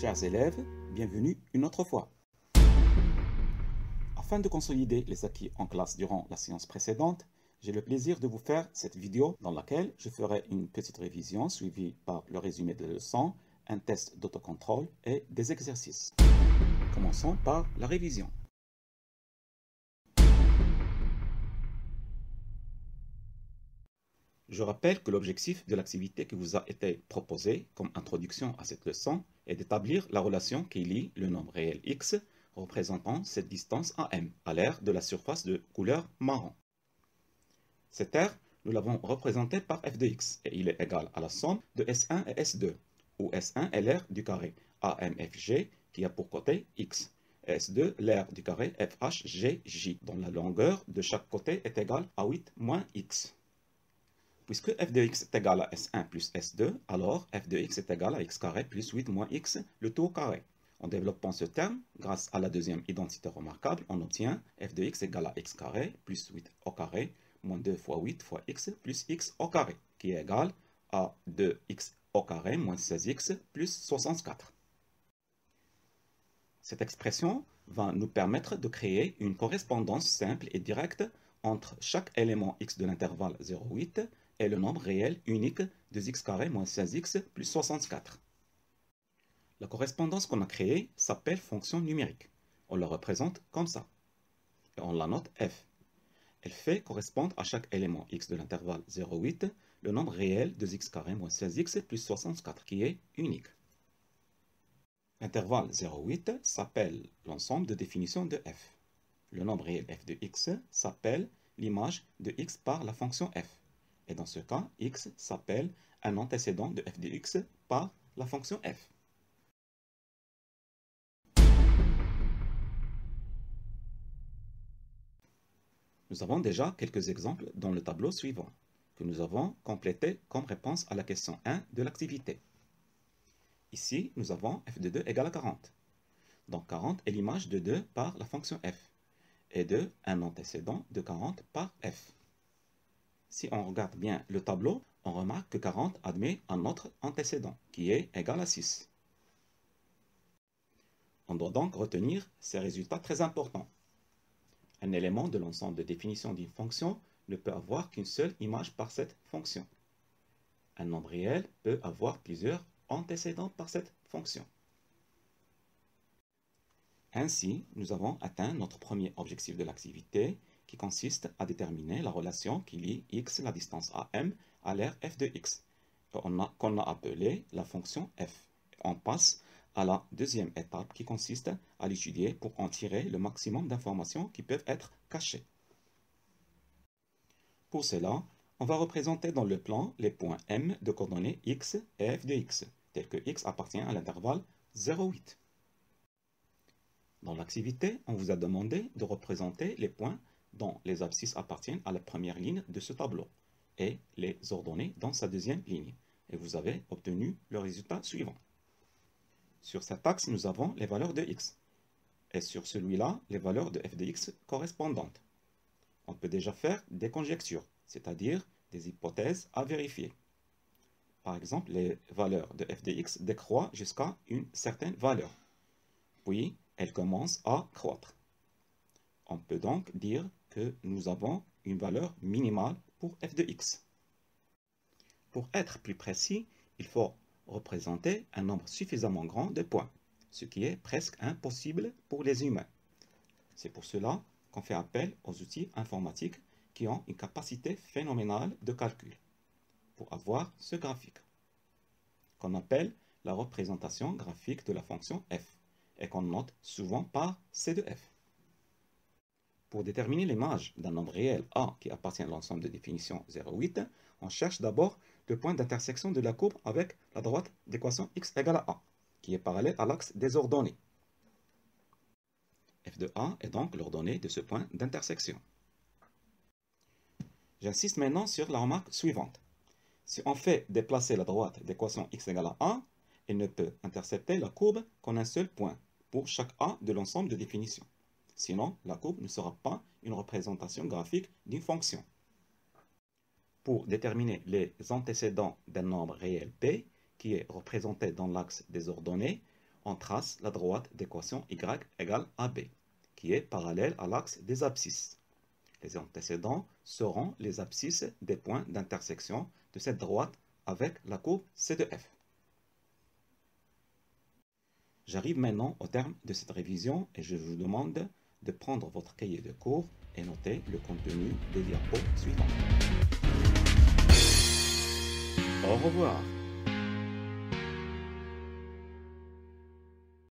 Chers élèves, bienvenue une autre fois. Afin de consolider les acquis en classe durant la séance précédente, j'ai le plaisir de vous faire cette vidéo dans laquelle je ferai une petite révision suivie par le résumé de la leçon, un test d'autocontrôle et des exercices. Commençons par la révision. Je rappelle que l'objectif de l'activité qui vous a été proposée comme introduction à cette leçon est d'établir la relation qui lie le nombre réel x représentant cette distance AM à l'aire de la surface de couleur marron. Cette aire, nous l'avons représenté par f de x et il est égal à la somme de S1 et S2, où S1 est l'aire du carré AMFG qui a pour côté x, et S2 l'aire du carré FHGJ dont la longueur de chaque côté est égale à 8 moins x. Puisque f de x est égal à S1 plus S2, alors f de x est égal à x carré plus 8 moins x, le tout au carré. En développant ce terme, grâce à la deuxième identité remarquable, on obtient f de x égale à x carré plus 8 au carré moins 2 fois 8 fois x plus x au carré, qui est égal à 2x au carré moins 16x plus 64. Cette expression va nous permettre de créer une correspondance simple et directe entre chaque élément x de l'intervalle 0,8 et le nombre réel unique de x carré moins 16x plus 64. La correspondance qu'on a créée s'appelle fonction numérique. On la représente comme ça. Et on la note f. Elle fait correspondre à chaque élément x de l'intervalle 0,8 le nombre réel de x carré moins 16x plus 64 qui est unique. L'intervalle 0,8 s'appelle l'ensemble de définition de f. Le nombre réel f de x s'appelle l'image de x par la fonction f. Et dans ce cas, x s'appelle un antécédent de f de x par la fonction f. Nous avons déjà quelques exemples dans le tableau suivant, que nous avons complété comme réponse à la question 1 de l'activité. Ici, nous avons f de 2 égale à 40. Donc 40 est l'image de 2 par la fonction f, et de un antécédent de 40 par f. Si on regarde bien le tableau, on remarque que 40 admet un autre antécédent, qui est égal à 6. On doit donc retenir ces résultats très importants. Un élément de l'ensemble de définition d'une fonction ne peut avoir qu'une seule image par cette fonction. Un nombre réel peut avoir plusieurs antécédents par cette fonction. Ainsi, nous avons atteint notre premier objectif de l'activité qui consiste à déterminer la relation qui lie x, la distance AM, à l'aire f de x, qu'on a appelée la fonction f. On passe à la deuxième étape qui consiste à l'étudier pour en tirer le maximum d'informations qui peuvent être cachées. Pour cela, on va représenter dans le plan les points M de coordonnées x et f de x, tels que x appartient à l'intervalle 0,8. Dans l'activité, on vous a demandé de représenter les points dont les abscisses appartiennent à la première ligne de ce tableau et les ordonner dans sa deuxième ligne. Et vous avez obtenu le résultat suivant. Sur cet axe, nous avons les valeurs de x. Et sur celui-là, les valeurs de f de x correspondantes. On peut déjà faire des conjectures, c'est-à-dire des hypothèses à vérifier. Par exemple, les valeurs de f de x décroît jusqu'à une certaine valeur. Puis, elles commencent à croître. On peut donc dire que nous avons une valeur minimale pour f de x. Pour être plus précis, il faut représenter un nombre suffisamment grand de points, ce qui est presque impossible pour les humains. C'est pour cela qu'on fait appel aux outils informatiques qui ont une capacité phénoménale de calcul pour avoir ce graphique, qu'on appelle la représentation graphique de la fonction f, et qu'on note souvent par C de f. Pour déterminer l'image d'un nombre réel A qui appartient à l'ensemble de définition 0,8, on cherche d'abord le point d'intersection de la courbe avec la droite d'équation x égale à A, qui est parallèle à l'axe des ordonnées. f de A est donc l'ordonnée de ce point d'intersection. J'insiste maintenant sur la remarque suivante. Si on fait déplacer la droite d'équation x égale à A, elle ne peut intercepter la courbe qu'en un seul point pour chaque A de l'ensemble de définition. Sinon, la courbe ne sera pas une représentation graphique d'une fonction. Pour déterminer les antécédents d'un nombre réel P, qui est représenté dans l'axe des ordonnées, on trace la droite d'équation y égale AB, qui est parallèle à l'axe des abscisses. Les antécédents seront les abscisses des points d'intersection de cette droite avec la courbe C de F. J'arrive maintenant au terme de cette révision et je vous demande de prendre votre cahier de cours et noter le contenu des diapos suivants. Au revoir.